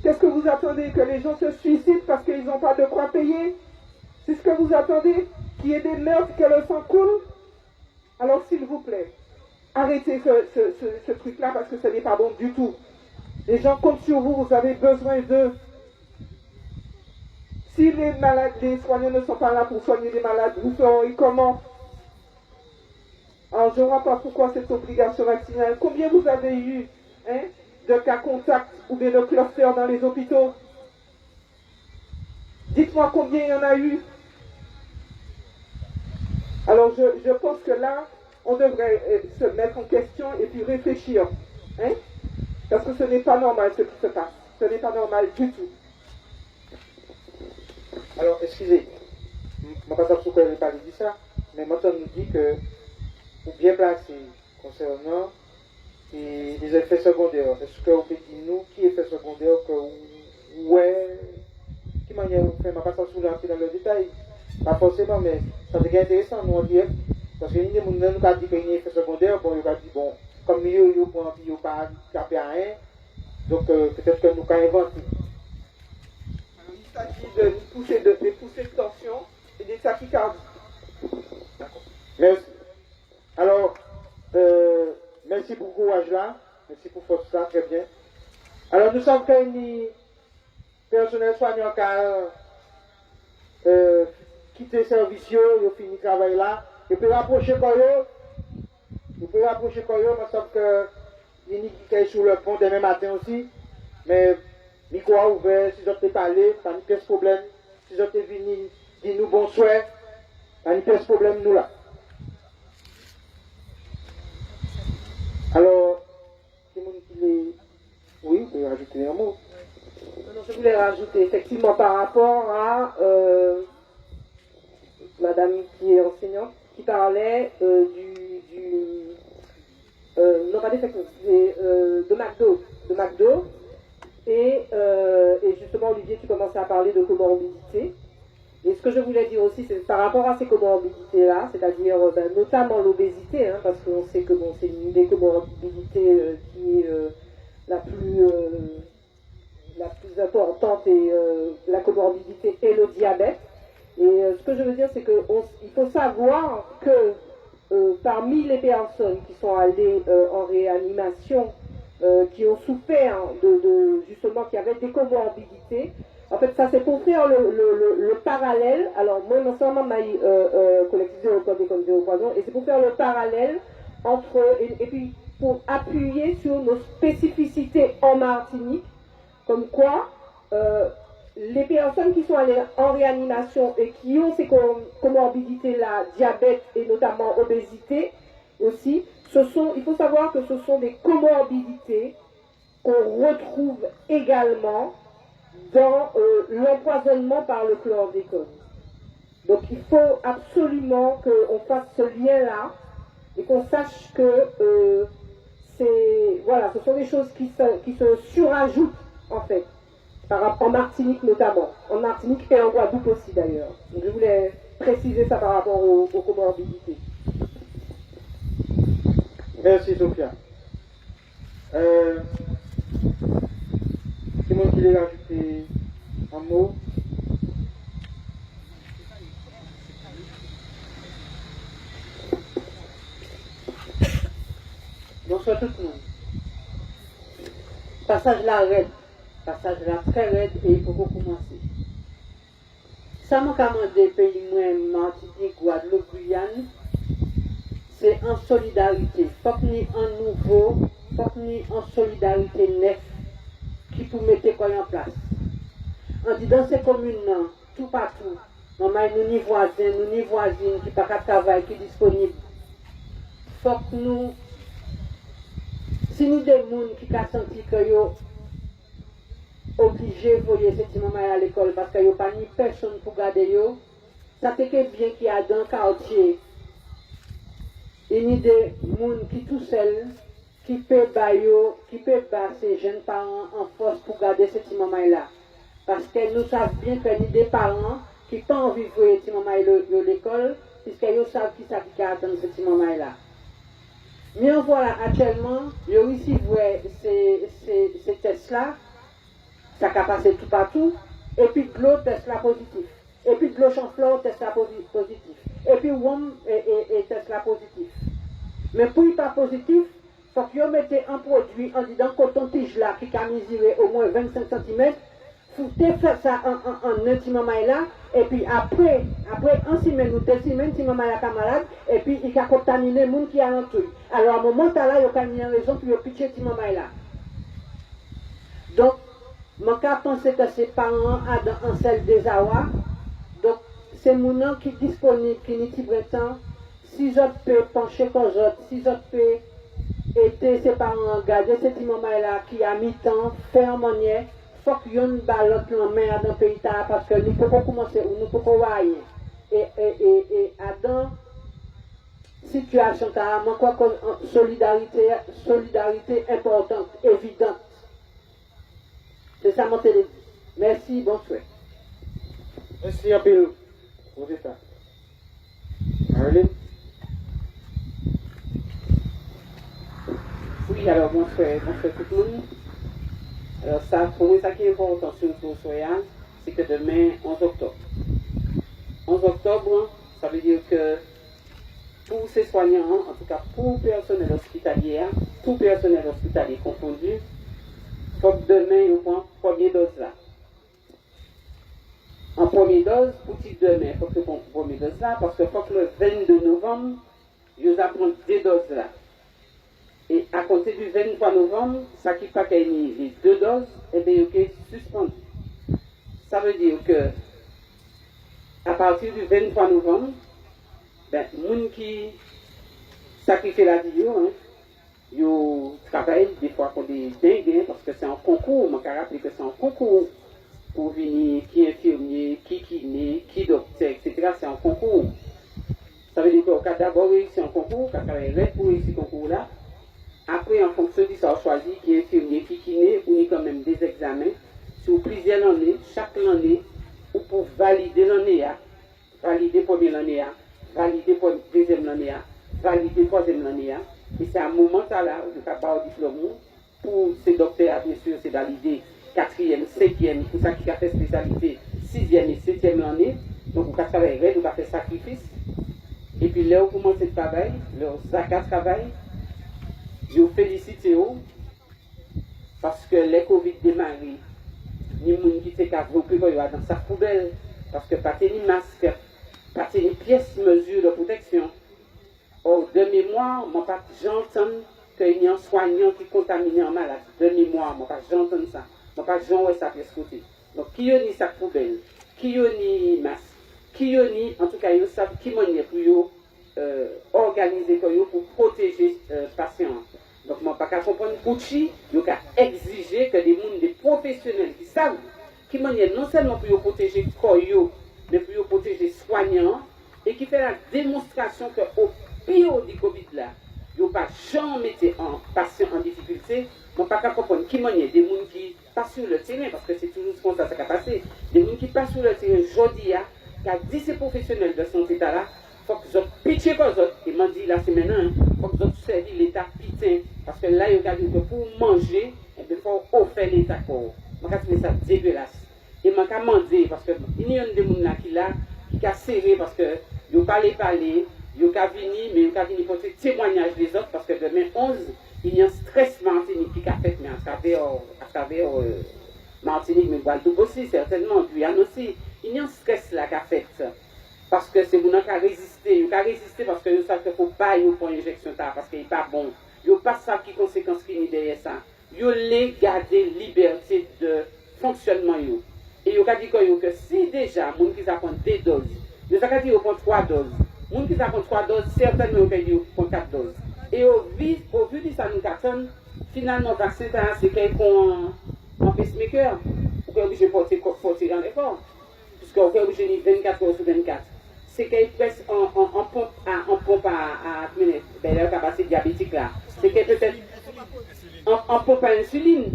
Qu'est-ce que vous attendez? Que les gens se suicident parce qu'ils n'ont pas de quoi payer? C'est ce que vous attendez? Qu'il y ait des meurtres, que le sang coule? Alors s'il vous plaît, arrêtez ce truc-là parce que ce n'est pas bon du tout. Les gens comptent sur vous, vous avez besoin d'eux. Si les malades, les soignants ne sont pas là pour soigner les malades, vous ferez comment? Alors je ne vois pas pourquoi cette obligation vaccinale. Combien vous avez eu, hein, de cas contacts ou bien de clusters dans les hôpitaux? Dites-moi combien il y en a eu. Alors je pense que là, on devrait se mettre en question et puis réfléchir. Hein? Parce que ce n'est pas normal ce qui se passe. Ce n'est pas normal du tout. Alors, excusez, je ne sais pas pourquoi je n'ai pas dit ça, mais maintenant on nous dit que, pour bien placer concernant les effets secondaires, est-ce que vous pouvez dire nous qui effets secondaires que ouais qui manière vous faites, je ne vais pas s'en soulancer dans le détail, pas forcément, mais ça devient intéressant, nous, en direct, parce que nous, nous avons dit qu'il y a un effet secondaire, bon, il a dit, bon, comme il y a pas capé à rien, donc peut-être que nous avons inventé. Il s'agit de pousser de tension et des tachycardies. D'accord. Merci. Alors, merci pour le courage là, merci pour force là, très bien. Alors, nous sommes quand même personnel soignant qui a quitté le service, il a fini le travail là, il peut rapprocher Koyo, moi je pense que il est sur le pont demain matin aussi, mais micro a ouvert, si j'étais parlé, pas de problème, si j'étais venu dire nous bonsoir, pas de problème nous là. Alors, c'est mon qui les... Oui, vous pouvez rajouter un mot. Non, je voulais rajouter effectivement par rapport à madame qui est enseignante, qui parlait non pas de McDo. Et justement, Olivier, tu commençais à parler de comorbidité. Et ce que je voulais dire aussi, c'est par rapport à ces comorbidités-là, c'est-à-dire notamment l'obésité, hein, parce qu'on sait que bon, c'est une des comorbidités qui est la plus importante, et la comorbidité et le diabète. Et ce que je veux dire, c'est qu'il faut savoir que parmi les personnes qui sont allées en réanimation, qui ont souffert justement, qui avaient des comorbidités, en fait, ça c'est pour faire le parallèle. Alors, moi, ensemble, collectivisé au code des conduits au poison, et c'est pour faire le parallèle entre, et puis pour appuyer sur nos spécificités en Martinique, comme quoi les personnes qui sont allées en réanimation et qui ont ces comorbidités-là, diabète et notamment obésité aussi, il faut savoir que ce sont des comorbidités qu'on retrouve également dans l'empoisonnement par le chlordécone. Donc il faut absolument qu'on fasse ce lien-là et qu'on sache que voilà, ce sont des choses qui se surajoutent en fait, en Martinique notamment, en Martinique et en Guadeloupe aussi d'ailleurs. Donc je voulais préciser ça par rapport aux comorbidités. Merci Sophia. C'est moi qui l'ai rajouté un mot. Bonsoir tout le monde. Passage là raide, passage là très raide et il faut commencer. Ça m'a commandé pays moins Martinique, Guadeloupe, Guyane, c'est en solidarité. Faut que nous en nouveau, faut que nous en solidarité neuf qui pour mettre quoi en place. On dit dans ces communes, tout partout, nous ni voisins, qui pas qu'à travail, qui disponible. Faut que nous, si nous des gens qui ont senti que yo obligés de voyer ces petits mamans à l'école parce qu'il n'y a pas ni personne pour garder yo, ça fait que bien qu'il y a dans le quartier, il y a des gens qui tout seuls, qui peuvent battre ces jeunes parents en force pour garder ces petits mamans là. Parce que nous savons bien qu'il y a des parents qui n'ont pas envie de voyer ces petits mamans à l'école, puisqu'ils savent qui savent qui attendent ces petits mamans là. Mais on voit là actuellement, il y a aussi ces tests-là, ça a passé tout partout, et puis de l'eau, test là positif. Et puis de l'eau chanfleur, test là positif. Et puis WOM et test là positif. Mais pour ne pas positif, il faut que vous mettez un produit en disant coton-tige là qui a mesuré au moins 25 cm, foutez ça en un petit moment là, et puis après un semaine ou 2 semaines, petit moment là malade, et puis il a contaminé le monde qui a l'entour. Alors à un moment là, il y a une raison pour pitcher petit moment là. Donc, mon cas penser que ces parents ont un seul désarroi. Donc, c'est mon nom qui est disponible, qui n'est pas temps. Si je peux pencher comme autres, si je peux aider ces parents, garder ces petits moments là qui a mi-temps, faire manière, il faut qu'il y ait une balle en main dans le pays parce que nous pouvons commencer ou nous pouvons voir. Et dans situation carrément quoi comme solidarité importante, évidente. C'est ça mon téléphone. Merci, bonsoir. Merci un peu aux États. Marlene? Oui, alors bonsoir tout le monde. Alors ça, pour moi, ça qui est important sur Soyan, c'est que demain, 11 octobre. 11 octobre, ça veut dire que pour ces soignants, en tout cas pour le personnel hospitalier, tout personnel hospitalier confondu, il faut que demain, ils prennent première dose là. En première dose, pour demain, il faut que ils prennent première dose là, parce qu'il faut que le 22 novembre, ils apprennent 2 doses là. Et à compter du 23 novembre, ça qui pas gagné les 2 doses, et bien, il est suspendu. Ça veut dire que, à partir du 23 novembre, ben, les gens qui sacrifient la vie, ils travaillent des fois pour des dingues, parce que c'est un concours. Je me rappelle que c'est un concours pour venir, qui est infirmier, qui kiné, qui docteur, etc. C'est un concours. Ça veut dire qu'au cas d'abord réussir un concours, quand on est pour réussir ce concours-là, après, en fonction de ça, on choisit qui est infirmier, qui kiné, ou quand même des examens sur plusieurs années, chaque année, ou pour valider l'année, valider première année, valider deuxième année, valider troisième année. Et c'est à un moment là, où on a le diplôme pour ces docteurs, bien sûr, c'est valider 4e, 5e, pour ça qui a fait spécialité 6e et 7e année. Donc, on a travaillé, on a fait sacrifice. Et puis là, on commence le travail, leur zakat travail. Je vous félicite parce que les Covid démarrent, ni gens qui se cavent dans sa poubelle, parce que pas de masque, pas de pièces mesure de protection. Or, de mémoire, j'entends qu'il y a un soignant qui contamine un malade. De mémoire, j'entends ça. J'entends ça pièce côté. Donc, qui a ni sa poubelle, qui a ni masque, qui a ni, en tout cas, ils savent qui m'a pour organiser pour protéger les patients. Donc, je ne peux pas comprendre pour qui il faut exiger que des professionnels qui savent qui manière non seulement pour protéger les corps, mais pour protéger les soignants et qui fait la démonstration qu'au pire du Covid là, il ne faut pas jamais mettre un patient en difficulté. Je ne peux pas comprendre qui manière des gens qui passent sur le terrain, parce que c'est toujours ce qu'on ça qui a passé. Des gens qui passent sur le terrain aujourd'hui, qui a dit ces professionnels de santé là. Il faut que vous pitié comme ça. Et m'a dit la semaine, il faut que vous servez l'État pitin. Parce que là, il y a dit que pour manger, il faut offrir l'État corps. Je vais trouver ça dégueulasse. Et je vais demander, parce qu'il y a des gens qui ont serré, parce qu'ils n'ont pas parlé, ils ont venir, mais ils ont venir pour faire témoignage des autres, parce que demain 11, il y a un stress Martinique qui a fait, mais à travers Martinique, mais Guadeloupe aussi, certainement, Guyane aussi. Il y a un stress là qui a fait. Parce que c'est vous qui résister. Vous résister parce que vous savez qu'il ne faut pas pour l'injection parce qu'il n'est pas bon. Vous ne savez pas qui conséquences qui sont derrière ça. Vous les garder liberté de fonctionnement. Et vous avez dit que si déjà, les gens qui prennent 2 doses, vous avez dit qu'ils prennent 3 doses. Les gens qui prennent 3 doses, certainement vous avez dit qu'ils prennent 4 doses. Et au vu de ça, nous avons finalement, le vaccin, c'est qu'ils font un pacemaker. Vous êtes obligé de porter un effort. Puisque vous êtes obligé de 24 heures sur 24. C'est qu'il presse en pompe à la capacité diabétique là. C'est qu'il peut-être en pompe à insuline.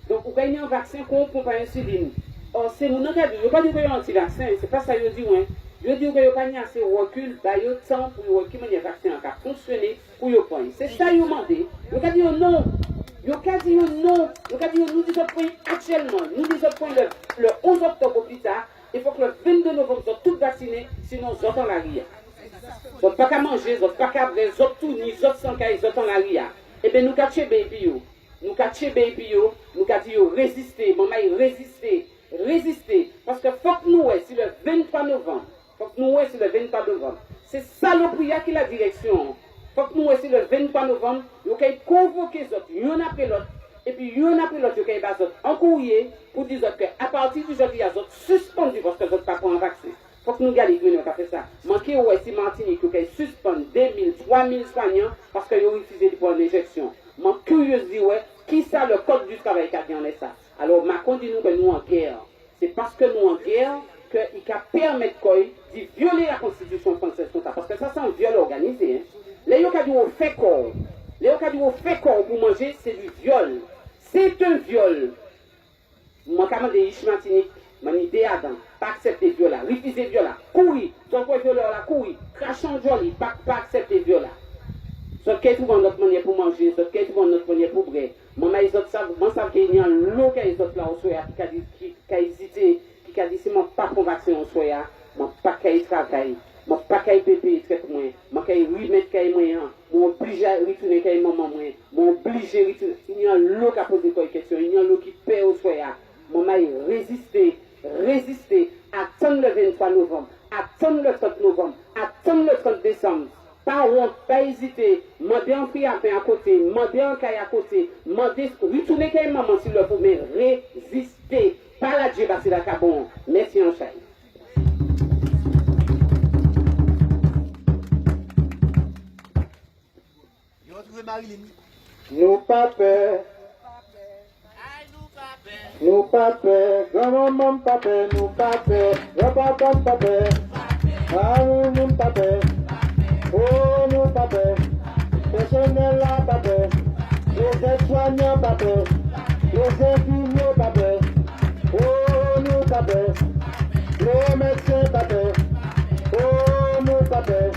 Donc, vous gagnez un vaccin qu'on pompe à insuline. Or, c'est mon cas, je ne veux pas dire qu'il y a un anti-vaccin, c'est pas ça que je dis. Je dis qu'il n'y a pas assez de recul, il y a temps pour que le vaccin a fonctionné pour le point. C'est ça que je demande. Je ne dis non. Je ne dis non. Je dis nous disons actuellement, nous disons le 11 octobre au plus tard. Il faut que le 22 novembre, vous êtes tous vaccinés, sinon vous êtes en la ria. Vous n'avez pas qu'à manger, vous n'avez pas qu'à boire, vous êtes tous ni vous êtes sans caille, vous êtes en la ria. Eh bien, nous avons tué baby, nous avons tué baby, nous avons dit résister, maman, résister. Parce que faut que nous, c'est le 23 novembre. C'est ça le prière qui est la direction. Faut que nous, c'est le 23 novembre, nous avons convoqué les autres, l'un après l'autre. Et puis, il y en a pris l'autre qui est en courrier pour dire qu'à partir d'aujourd'hui, il y a d'autres suspendus parce que d'autres pas pour un vaccin. Il faut que nous gardions nous faire ça. Manquez où est-ce Martinique qui suspend 2000, 3000 soignants parce qu'ils ont refusé de prendre l'injection. Je suis curieux de dire, qui ça le code du travail qui a dit en ça. Alors, Macron dit nous que nous en guerre. C'est parce que nous en guerre qu'il permet de violer la constitution française. Parce que ça, c'est un viol organisé. Les gens qui ont fait corps. Les gens qui ont fait corps pour manger, c'est du viol. C'est un viol. Moi, quand je dis Martinique, je dis Adam. pas accepter viol là, refuser viol là, courir, son quoi violeur là, courir, crachant joli, pas accepter viol là. Sauf qu'elle trouve notre manière pour manger, sauf qu'elle trouve notre manière pour briller. Maman, ils ont ça, moi, ça qu'il y a l'eau qu'ils ont là au soya, qui a hésité, qui a dit, si mon pas convaincu au soya, mon pas qu'il travaille, mon pas qu'il pépé, très moins, mon qu'il remettre qu'il moyen, mon obligé à retourner qu'il maman moins, mon obligé à retourner. Il y a l'eau qui a posé une question, il y a l'eau qui paie au soya. Maman, résister, attendre le 23 novembre, attendre le 30 novembre, attendre le 30 décembre. Pas honte, pas hésiter, demander un prix à pain à côté, demander un caille à côté, demander, retourner qu'il maman s'il le faut, mais résister. Pas la Dieu, parce que la cabon. Merci en chaîne. Nous pas peur. Nous pas peur. Grand-maman pas peur. Nous pas peur. Grand-papa pas peur. Ah, nous pas peur. Oh, nous pas peur. Personnel là pas peur. Les aides-soignants pas peur. Les infirmiers pas peur. Oh, nous pas peur. Les médecins pas peur. Oh, nous pas peur.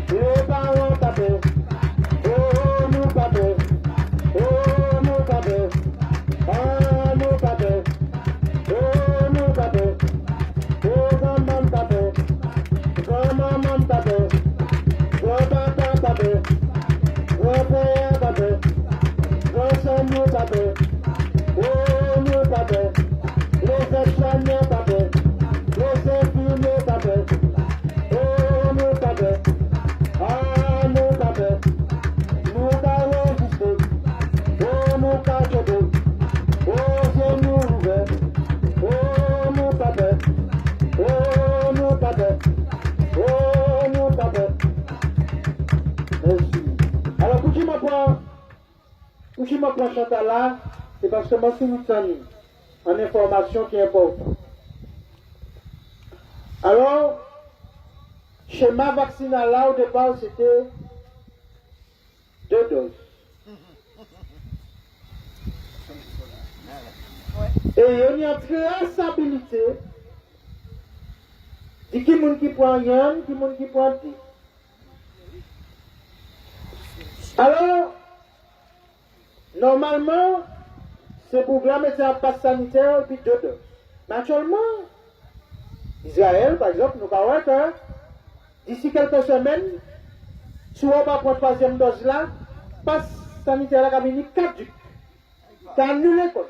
Les parents pas peur. Oh, nous pas peur. Oh, nous pas peur. Ah, nous pas peur. Oh, nous pas peur. Oh, maman pas peur. Grand-maman pas peur. Grand-papa pas peur. Grand-père pas peur. Grand-sœur nous pas peur. Oh, nous pas peur. Les aides-soignants pas peur. Les infirmiers pas peur. Oh, nous pas peur. Ah, nous pas peur. Nous pas résister. Oh, nous pas tomber. Oh, c'est nous ouvert. Oh, nous pas peur. Oh, nous pas peur. Oh, nous pas peur. Merci. Alors, pour qui m'apprend Chantal là, c'est parce que moi, je suis en information qui est importante. Alors, schéma vaccinal là, au départ, c'était 2 doses. Et il y a une traçabilité de qui moun qui prend rien, qui moun qui prend 10. Alors, normalement, ce programme était un pass sanitaire et puis 2 doses. Naturellement, Israël, par exemple, nous avons que d'ici quelques semaines, si on va pas prendre 3e dose là, pass sanitaire là, il y a 4 jours. C'est annulé quoi.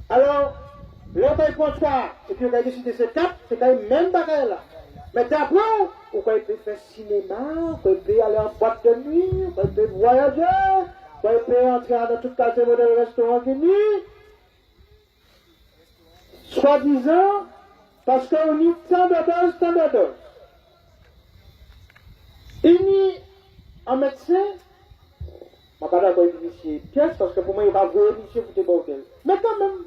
Alors, l'autre il prend 3, et puis on a décidé c'est 4, c'est quand même même bagaille là. Mais d'après, on peut faire cinéma, on peut aller en boîte de nuit, on peut voyager, on peut entrer dans toute catégorie de restaurants qui nuit. Soi-disant, parce qu'on y tant de doses. Il y a un médecin, je ne vais pas d'accord avec M. Pièce, parce que pour moi, il va voir M. pour bordel. Mais quand même,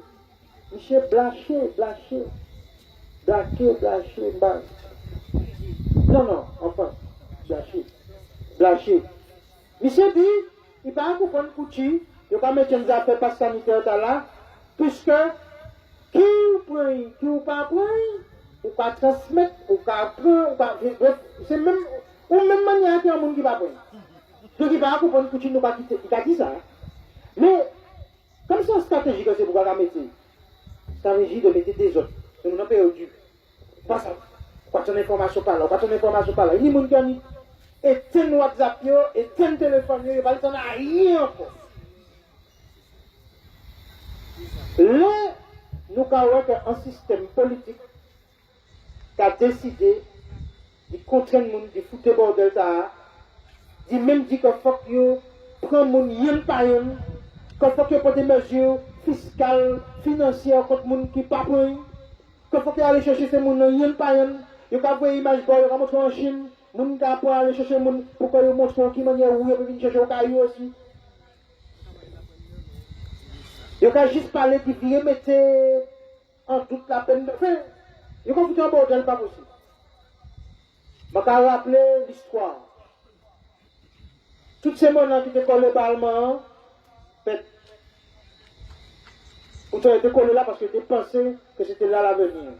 M. Blaché. Non, enfin, Blaché. Monsieur dit, il va vous prendre couchi, il va mettre une affaire passe sanitaire là, puisque qui vous prend, qui vous pas prend, ou pas transmettre, ou pas prendre, c'est même, ou même manière qu'il y a un monde qui va prendre. Donc il va vous prendre couchi, nous pas quitter, il a dit ça. Mais, comme c'est une stratégie que c'est pour la mettre, stratégie de mettre des autres, c'est nous n'avons pas perdu. Pas ça. Pas ton information par là, Il y a des gens qui ont éteint WhatsApp, éteint le téléphone, il va pas rien encore. Là, nous avons un système politique qui a décidé de contraindre les gens, de foutre le bordel, de même dire qu'il faut que prendre les gens par eux, qu'il faut que prendre des mesures fiscales, financières contre les gens qui ne pas prennent, qu'il faut aller chercher ces gens par eux. Il y a des images qui sont montrées en Chine, les gens qui peuvent aller chercher les gens pour qu'ils montrent qui manière où ils peuvent chercher au caillou aussi. Il y a juste parler de vie, mettre en toute la peine de faire. Il y a un bordel pas possible. Je vais rappeler l'histoire. Toutes ces gens qui étaient collés au Parlement, pour Moteur était collé là parce que tu pensais que c'était là l'avenir.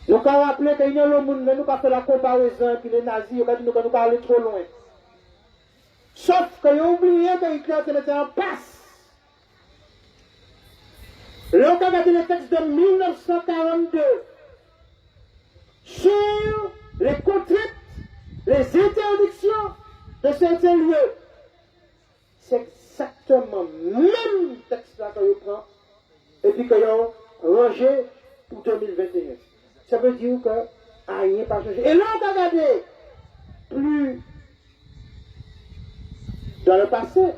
Nous avons rappelé qu'il y a le monde, nous avons fait la comparaison, puis les nazis, nous avons parlé trop loin. Sauf qu'ils ont oublié que Hitler était en passe. Là, on a regardé le texte de 1942 sur les contraintes, les interdictions de certains lieux. C'est exactement le même texte là qu'on prend et puis qu'on a rangé pour 2021. Ça veut dire que rien n'a pas changé. Et là, on a regardé plus dans le passé.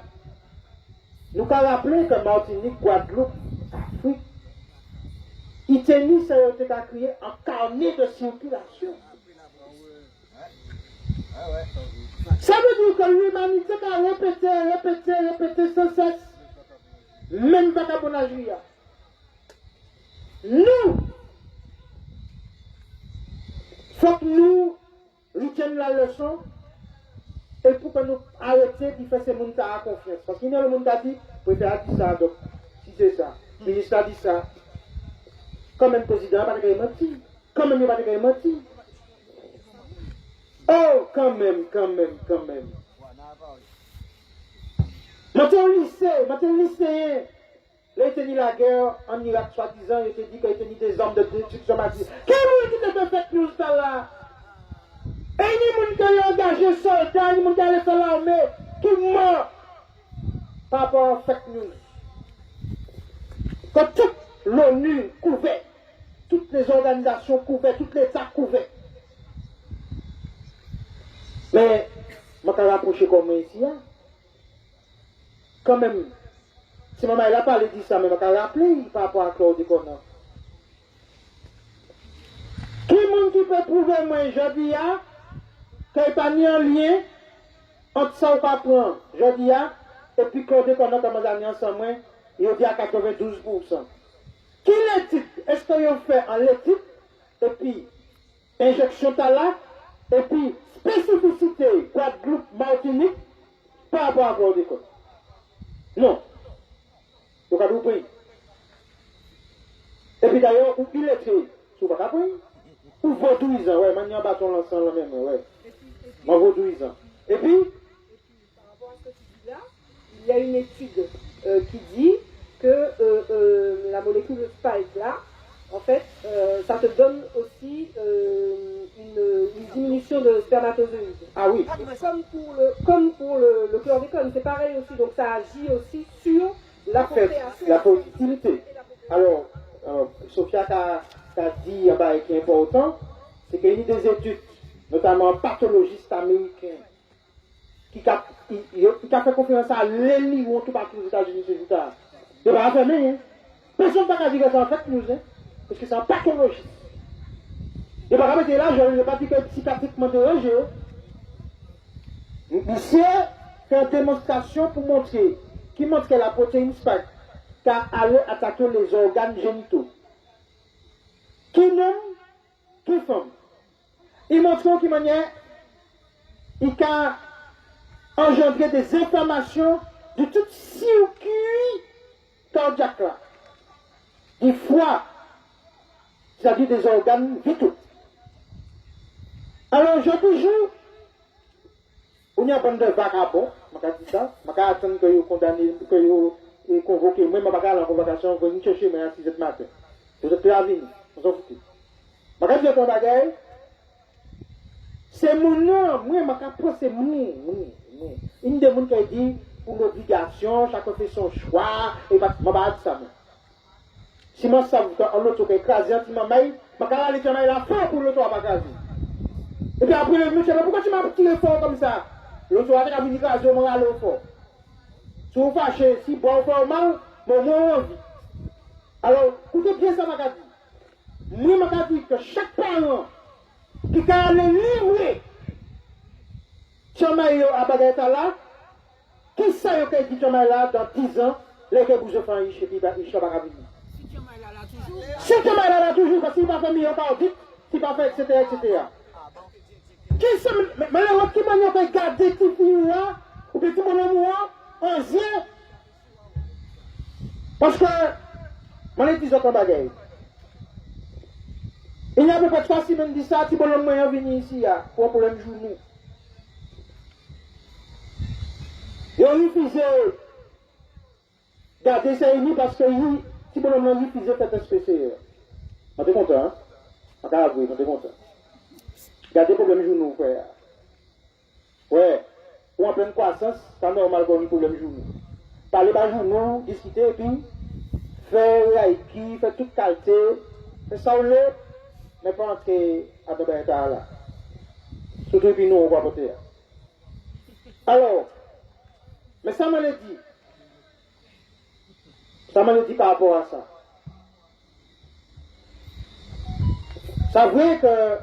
Nous avons rappelé que Martinique, Guadeloupe, Afrique, Italie, ça a été créé en carnet de circulation. Ça veut dire que l'humanité a répété sans cesse. Même vagabondage. Nous, il faut que nous retiennent la leçon et pour que nous arrêtions de faire ces gens à confiance. Parce qu'il y a le monde qui a dit, vous pouvez faire ça, donc, si c'est ça. Le ministre a dit ça. Comme un président n'a pas de menti. Comme il n'a pas de menti. Oh, quand même. Maintenant, lycéen, là, il dit la guerre en Irak, soi-disant, il dit qu'il a dit des armes de destruction massive. Quel est le fait nous ça là? Et il y a des gens qui ont engagé soldats, il y a des gens qui ont allé faire l'armée, tout le monde, par rapport à fake news. Quand toute l'ONU couvert, toutes les organisations couvertes, tous les États couverts. Mais, je vais rapprocher comme moi ici. Hein? Quand même, si maman n'a pas dit ça, mais je vais rappeler par rapport à Claude Conan. Qui est-ce qui peut prouver moi, je dis, qu'il n'y a pas ni un lien entre ça ou pas prendre, je dis, et puis Claude Conan commence à venir ensemble, il dit à 92%. Qui l'éthique? Est-ce qu'ils ont fait en l'éthique, et puis injection talak, et puis spécificité Guadeloupe, Martinique, par rapport à Claude Conan? Non. Vous avez compris. Et puis d'ailleurs, où il est fait, vous n'avez pas compris. Ou vaudouisant, ouais, maintenant bâton l'ensemble même, ouais. Moi vaudouisant. Et puis, par rapport à ce que tu dis là, il y a une étude qui dit que la molécule de spike là, en fait, ça te donne aussi une diminution de spermatozoïdes. ah oui. Comme pour le chlordécone, c'est pareil aussi, donc ça agit aussi sur la fertilité. Alors, Sophia a dit un bail qui est important, c'est qu'il y a des études, notamment un pathologiste américain, qui a fait confiance à l'ennemi ou tout partout aux États-Unis ce jour-là. Il va faire rien. Personne ne peut dire que c'est en fait nous, parce que c'est un pathologiste. Il va pas mettre là, je ne vais pas dire que c'est psychiatriquement dérangé. Monsieur fait une démonstration pour montrer, qui montre que la protéine spike car allait attaquer les organes génitaux. Qui nomme, qui femme. Il montre qu'il manière, il a engendré des inflammations de tout circuit cardiaque là. Du foie, c'est-à-dire des organes vitaux. Alors, je toujours, on y a une bande de vagabonds, je vais dire ça, je vais attendre que vous condamnez, que vous convoquez, moi, je vais aller en convocation, je vais venir chercher à 6h du matin. Vous êtes prêts à venir, vous en foutez. Je vais dire ton bagage, c'est mon nom, moi, je vais prendre c'est moi. Une des gens qui a dit, pour l'obligation, chacun fait son choix, et je vais dire ça. Si moi, ça vous en l'autre qui est écrasé, je vais aller chercher la fin pour l'autre à ma. Et puis après, le monsieur, pourquoi tu m'as tiré fort comme ça? L'autre soir, tu as mis l'écrasé, je vais aller au fort. Si vous fâchez, si bon fort mal, bon, moi, envie. Alors, écoutez bien ça, ma dit. Moi, ma dit que chaque parent qui a allé livrer Tchamaïo à Bagatala là, qui sait que dit Tchamaï là dans 10 ans, les que vous offrez, il ne va pas venir. Si Tchamaï là toujours, parce qu'il va faire million par dit, s'il va faire, etc. Qui sont, mais l'autre qui m'a fait garder tout le là, ou bien tout le monde en zé, m'a dit autre bagaille. Il y a à peu près 3 semaines dit ça, si bon homme moyen venir ici pour un problème de genou. Ils ont refusé garder ça unis parce que si bon homme refusé faire un PCR. On est content, hein? On est avoué, on est content. Gardez problème de genou, frère. Ouais. Ou en pleine croissance, c'est normal qu'on ait problème de genou. Parler par genou, discuter et puis faire reiki, faire toute qualité. C'est ça ou l'autre, mais pas entrer à ton état là. Surtout puis nous, on va voter. Alors, mais ça m'a dit. Ça m'a dit par rapport à ça. Ça veut que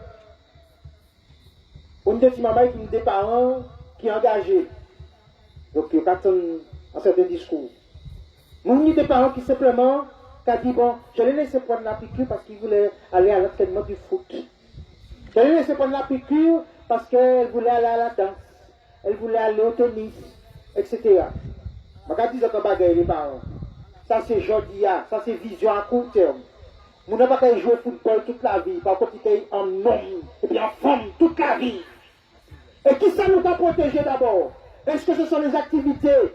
on a des mamans qui ont des parents qui sont engagés. Donc, ils attendent un certain discours. On a des parents qui simplement ont dit, bon, je l'ai laissé prendre la piqûre parce qu'ils voulaient aller à l'entraînement du foot. Je l'ai laissé prendre la piqûre parce qu'elle voulait aller à la danse. Elle voulait aller au tennis, etc. Je vais dire que bagaille les parents. Ça, c'est jodia, ça, c'est vision à court terme. Nous n'avons pas jouer au football toute la vie, par contre, il est en homme et puis en femme toute la vie. Et qui ça nous a protégé d'abord? Est-ce que ce sont les activités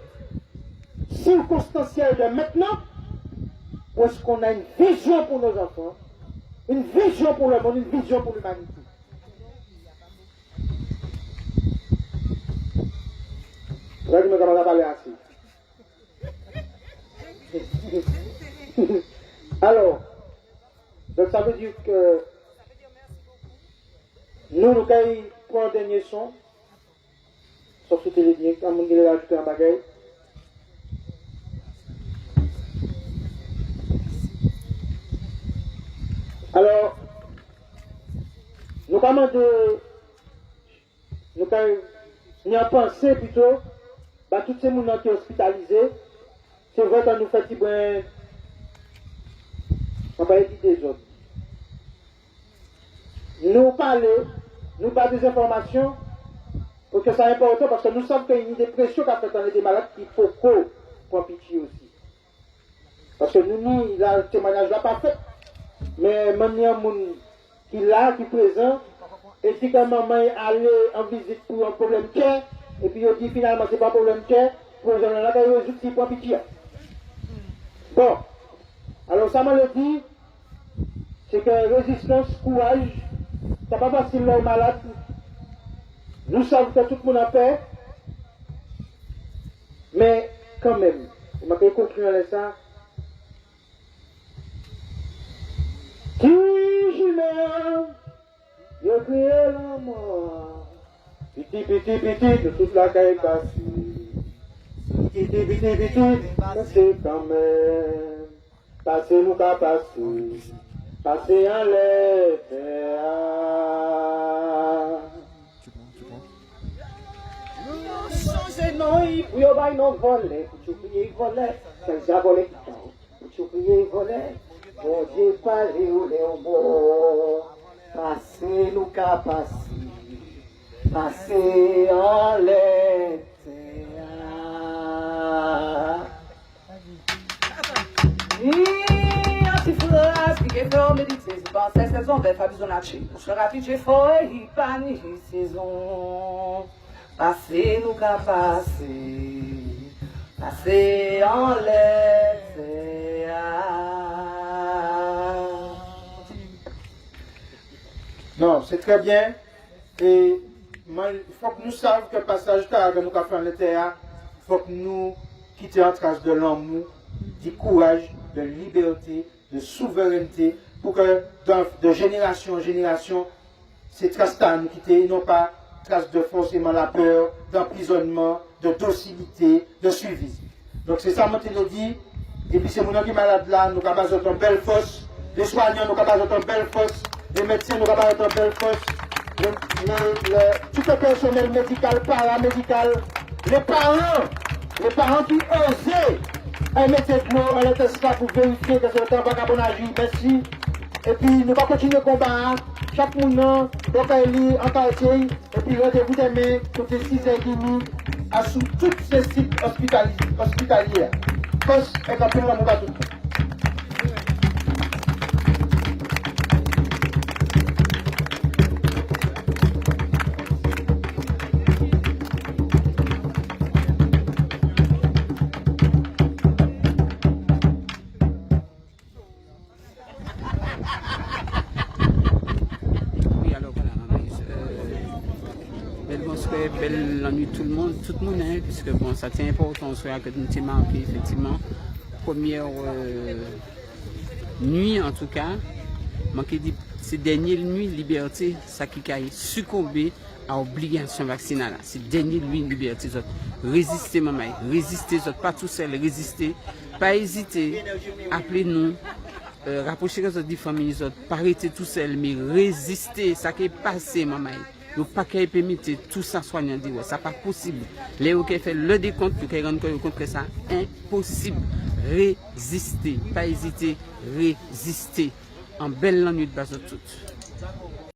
circonstancielles de maintenant? Ou est-ce qu'on a une vision pour nos enfants, une vision pour le monde, une vision pour l'humanité? Regardez, je vais parler ainsi. Alors, donc ça veut dire que nous avons pris un dernier son, sauf que c'était les quand on a ajouté un bagage. Alors, nous avons pensé plutôt, tous ces gens qui sont hospitalisés, c'est vrai que nous faisons bien. On va éviter des autres. Nous parler, nous parler des informations, parce que c'est important, parce que nous savons qu'il y a une dépression quand on est des malades qu'il faut qu'on prenne pitié aussi. Parce que nous, le témoignage n'est pas fait, mais maintenant, qui est là, qui est présent, et si quand maman est allée en visite pour un problème de cœur, et puis il dit finalement c'est pas un problème de cœur, pour les gens là, il résout qu'il prend pitié. Bon. Alors ça m'a dit, c'est que résistance, courage, c'est pas facile là aux malades. Nous savons que tout le monde a peur, mais quand même, on m'a conclure avec ça. Qui j'aime, je prie la mort. Petit, de toute la caille passée. Petit, c'est quand même. Passez nous qu'à passer, passez en l'air. Changez non, pour y'a pas non voler, pour tu prier voler, c'est déjà volé, pour tu prier voler, bon Dieu parler ou les mots, passez nous qu'à passer, passez en l'air. Anti-phrase, qui est fait méditer, c'est pas cette saison, ben pas besoin d'acheter. Je rapide, j'ai fait, il panique, saison. Passez, nous qu'à passer. Passez en l'air. Non, c'est très bien. Et il faut que nous sachions que le passage que nous avons fait en terre, il faut que nous quittions en trace de l'amour, du courage, de liberté, de souveraineté, pour que de génération en génération, ces traces-là nous quittent, non pas traces de forcément la peur, d'emprisonnement, de docilité, de suivi. Donc c'est ça, moi, je te dis, et puis c'est mon qui est malade là, nous avons besoin d'une belle force, les soignants, nous avons besoin d'une belle force, les médecins, nous avons besoin d'une belle force, tout le personnel médical, paramédical, les parents qui osaient mettre de l'eau en l'intestin pour vérifier que c'est le temps pour agir. Merci. Et puis, nous allons continuer le combat. Chaque monde, donc, en quartier, et puis, rendez-vous demain, côté 6h30, à sous tous ces sites hospitaliers. Poste est un peu dans mon bâton. bonsoir, belle nuit tout le monde, hein, puisque bon, ça tient important, soit que nous t'ai marqué, effectivement. Première nuit, en tout cas, manqué dit, ces dernières nuits, liberté, ça qui a succombé à l'obligation vaccinale. Ces dernières nuits, liberté, résistez, maman, résistez, pas tout seul, résistez, pas hésiter, appelez-nous. Rapprocher les autres familles, pas rester tout seul, mais résister, ça qui est passé, maman. Nous pas qu'à permettre tout ça soignant, ça pas possible. Les qui fait le décompte, pour qu'ils rendent compte que ça impossible. Résister, pas hésiter, résister. En belle nuit de base de toutes.